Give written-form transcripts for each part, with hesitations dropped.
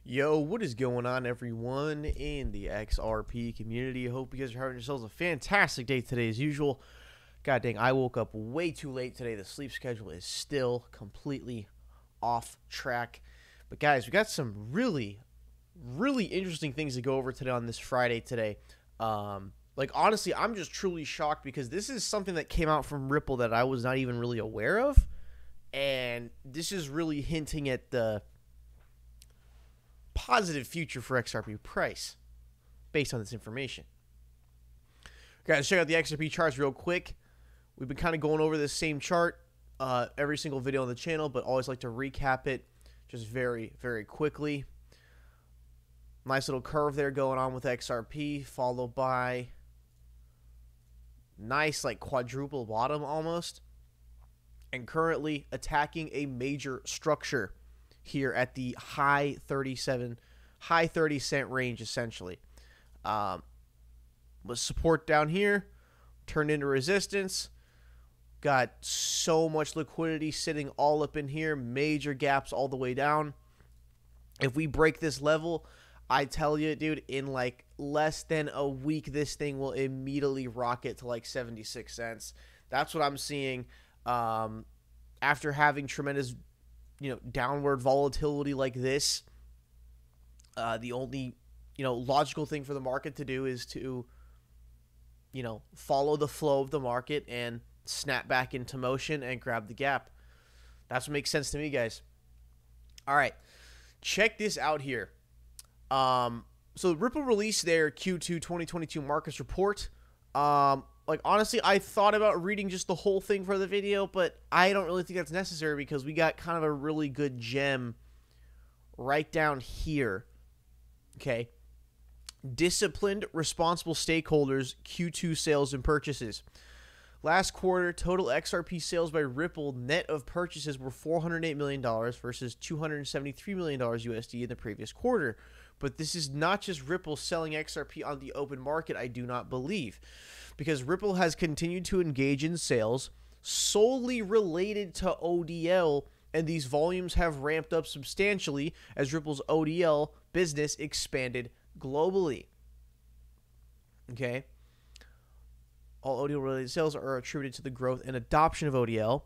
Yo, what is going on, everyone in the XRP community? I hope you guys are having yourselves a fantastic day today as usual. God dang, I woke up way too late today. The sleep schedule is still completely off track. But guys, we got some really interesting things to go over today on this Friday today. Honestly, I'm just truly shocked because this is something that came out from Ripple that I was not even really aware of. And this is really hinting at the positive future for XRP price based on this information. Guys, check out the XRP charts real quick. We've been kind of going over this same chart every single video on the channel, but always like to recap it just very quickly. Nice little curve there going on with XRP, followed by nice like quadruple bottom almost, and currently attacking a major structure here at the high 30 cent range, essentially. Was support down here, turned into resistance. Got so much liquidity sitting all up in here, major gaps all the way down. If we break this level, I tell you, dude, in like less than a week, this thing will immediately rocket to like 76 cents. That's what I'm seeing after having tremendous downward volatility like this. The only logical thing for the market to do is to follow the flow of the market and snap back into motion and grab the gap. That's what makes sense to me, guys. All right, check this out here. So Ripple released their Q2 2022 markets report. Honestly, I thought about reading just the whole thing for the video, but I don't really think that's necessary because we got kind of a really good gem right down here. Okay. Disciplined, responsible stakeholders, Q2 sales and purchases. Last quarter, total XRP sales by Ripple net of purchases were $408 million versus $273 million USD in the previous quarter. But this is not just Ripple selling XRP on the open market, I do not believe. Because Ripple has continued to engage in sales solely related to ODL, and these volumes have ramped up substantially as Ripple's ODL business expanded globally. Okay? All ODL-related sales are attributed to the growth and adoption of ODL.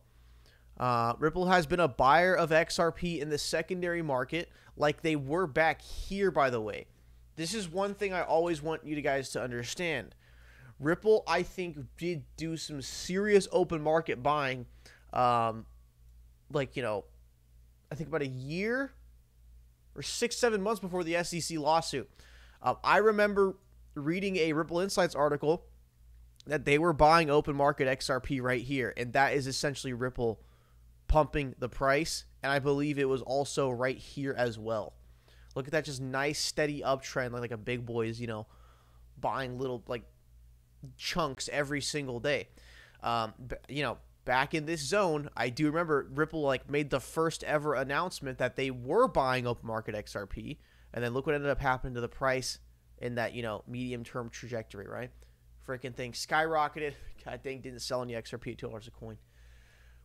Ripple has been a buyer of XRP in the secondary market like they were back here, by the way. This is one thing I always want you guys to understand. Ripple, I think, did do some serious open market buying, I think about a year or 6-7 months before the SEC lawsuit. I remember reading a Ripple Insights article that they were buying open market XRP right here, and that is essentially Ripple pumping the price, and I believe it was also right here as well. Look at that, just nice steady uptrend, like a big boy is, buying little chunks every single day. Back in this zone, I do remember Ripple made the first ever announcement that they were buying open market XRP, and then look what ended up happening to the price in that medium term trajectory, right? Freaking thing skyrocketed. God dang, didn't sell any XRP at $2 a coin.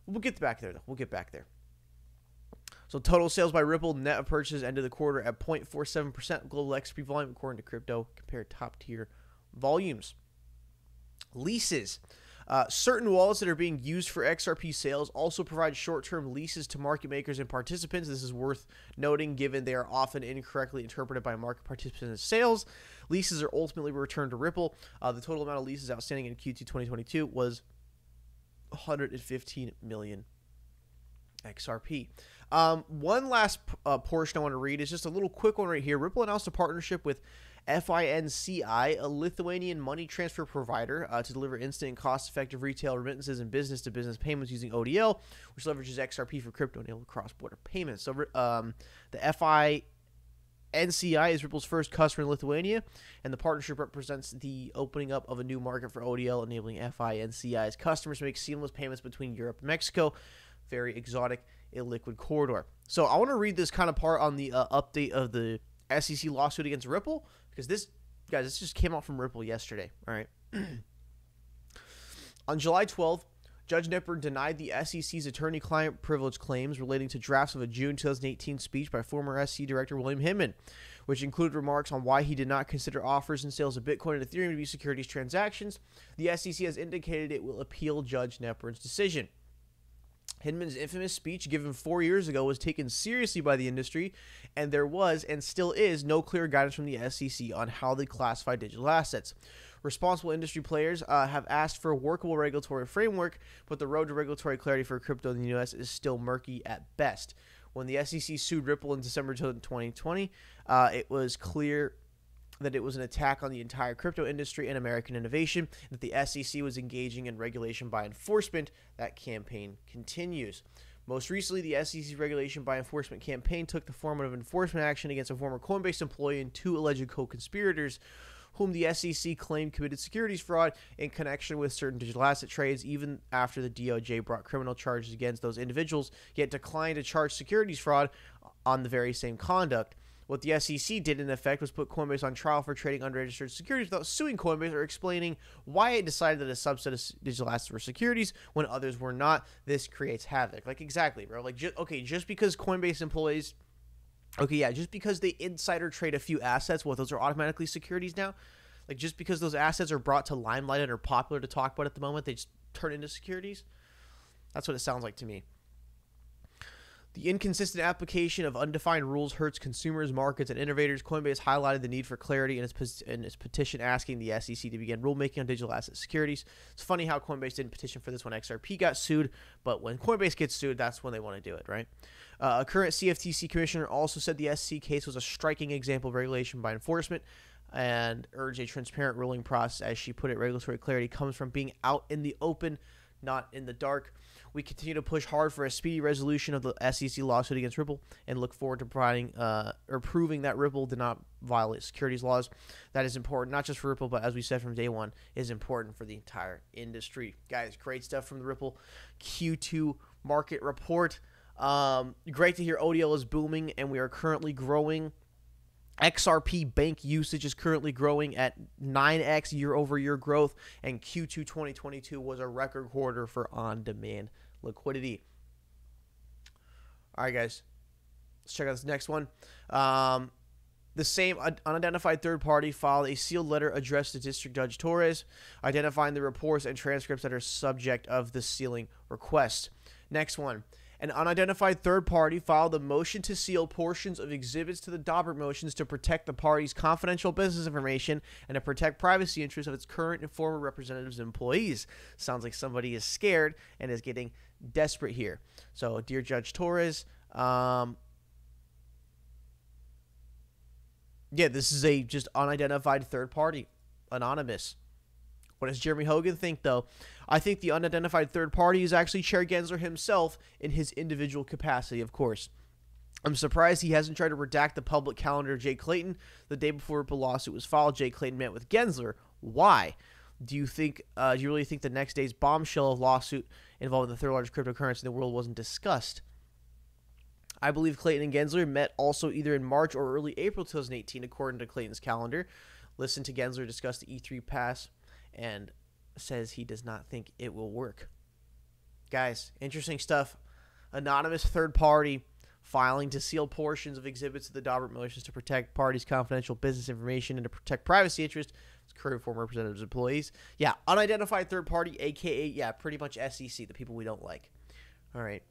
We'll get back there, though. We'll get back there. So total sales by Ripple net of purchases ended the quarter at 0.47% of global XRP volume, according to crypto. Compare top tier volumes. Leases. Certain wallets that are being used for XRP sales also provide short-term leases to market makers and participants. This is worth noting given they are often incorrectly interpreted by market participants as sales. Leases are ultimately returned to Ripple. The total amount of leases outstanding in Q2 2022 was 115 million XRP. One last portion I want to read is just a little quick one right here. Ripple announced a partnership with FINCI, a Lithuanian money transfer provider, to deliver instant and cost-effective retail remittances and business-to-business payments using ODL, which leverages XRP for crypto-enabled cross-border payments. So the FINCI is Ripple's first customer in Lithuania, and the partnership represents the opening up of a new market for ODL, enabling FINCI's customers to make seamless payments between Europe and Mexico. Very exotic, illiquid corridor. So I want to read this kind of part on the update of the SEC lawsuit against Ripple, because this just came out from Ripple yesterday. All right. On July 12th, Judge Knepper denied the SEC's attorney-client privilege claims relating to drafts of a June 2018 speech by former SEC Director William Hinman, which included remarks on why he did not consider offers and sales of Bitcoin and Ethereum to be securities transactions. The SEC has indicated it will appeal Judge Knepper's decision. Hinman's infamous speech given 4 years ago was taken seriously by the industry, and there was and still is no clear guidance from the SEC on how they classify digital assets. Responsible industry players have asked for a workable regulatory framework, but the road to regulatory clarity for crypto in the U.S. is still murky at best. When the SEC sued Ripple in December 2020, it was clear that it was an attack on the entire crypto industry and American innovation, that the SEC was engaging in regulation by enforcement. That campaign continues. Most recently, the SEC regulation by enforcement campaign took the form of enforcement action against a former Coinbase employee and 2 alleged co-conspirators whom the SEC claimed committed securities fraud in connection with certain digital asset trades, even after the DOJ brought criminal charges against those individuals, yet declined to charge securities fraud on the very same conduct. What the SEC did, in effect, was put Coinbase on trial for trading unregistered securities without suing Coinbase or explaining why it decided that a subset of digital assets were securities when others were not. This creates havoc. Like, exactly, bro. Like, just because Coinbase employees, just because they insider trade a few assets, those are automatically securities now? Like, just because those assets are brought to limelight and are popular to talk about at the moment, they just turn into securities? That's what it sounds like to me. The inconsistent application of undefined rules hurts consumers, markets, and innovators. Coinbase highlighted the need for clarity in its petition asking the SEC to begin rulemaking on digital asset securities. It's funny how Coinbase didn't petition for this when XRP got sued, but when Coinbase gets sued, that's when they want to do it, right? A current CFTC commissioner also said the SEC case was a striking example of regulation by enforcement and urged a transparent ruling process. As she put it, regulatory clarity comes from being out in the open, not in the dark. We continue to push hard for a speedy resolution of the SEC lawsuit against Ripple and look forward to proving that Ripple did not violate securities laws. That is important, not just for Ripple, but as we said from day one, is important for the entire industry. Guys, great stuff from the Ripple Q2 market report. Great to hear ODL is booming and we are currently growing. XRP bank usage is currently growing at 9x year-over-year growth, and Q2 2022 was a record quarter for on-demand liquidity. All right, guys. Let's check out this next one. The same unidentified third party filed a sealed letter addressed to District Judge Torres, identifying the reports and transcripts that are subject of the sealing request. Next one. An unidentified third party filed a motion to seal portions of exhibits to the Daubert motions to protect the party's confidential business information and to protect privacy interests of its current and former representatives and employees. Sounds like somebody is scared and is getting desperate here. So, dear Judge Torres, this is a just unidentified third party, anonymous. What does Jeremy Hogan think, though? I think the unidentified third party is actually Chair Gensler himself in his individual capacity, of course. I'm surprised he hasn't tried to redact the public calendar of Jay Clayton. The day before Ripple lawsuit was filed, Jay Clayton met with Gensler. Why? Do you really think the next day's bombshell of lawsuit involving the third largest cryptocurrency in the world wasn't discussed? I believe Clayton and Gensler met also either in March or early April 2018, according to Clayton's calendar. Listen to Gensler discuss the E3 pass and says he does not think it will work. Guys, interesting stuff. Anonymous third party filing to seal portions of exhibits of the Daubert motions to protect parties' confidential business information and to protect privacy interests. It's current former representatives, employees. Yeah, unidentified third party, a.k.a., pretty much SEC, the people we don't like. All right.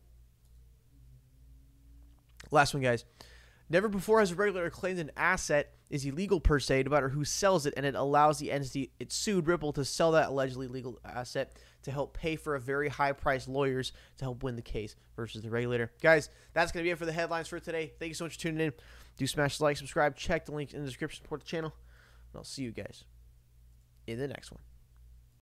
Last one, guys. Never before has a regulator claimed an asset is illegal per se, no matter who sells it, and it allows the entity it sued, Ripple, to sell that allegedly legal asset to help pay for a very high-priced lawyers to help win the case versus the regulator. Guys, that's going to be it for the headlines for today. Thank you so much for tuning in. Do smash the like, subscribe, check the link in the description, support the channel, and I'll see you guys in the next one.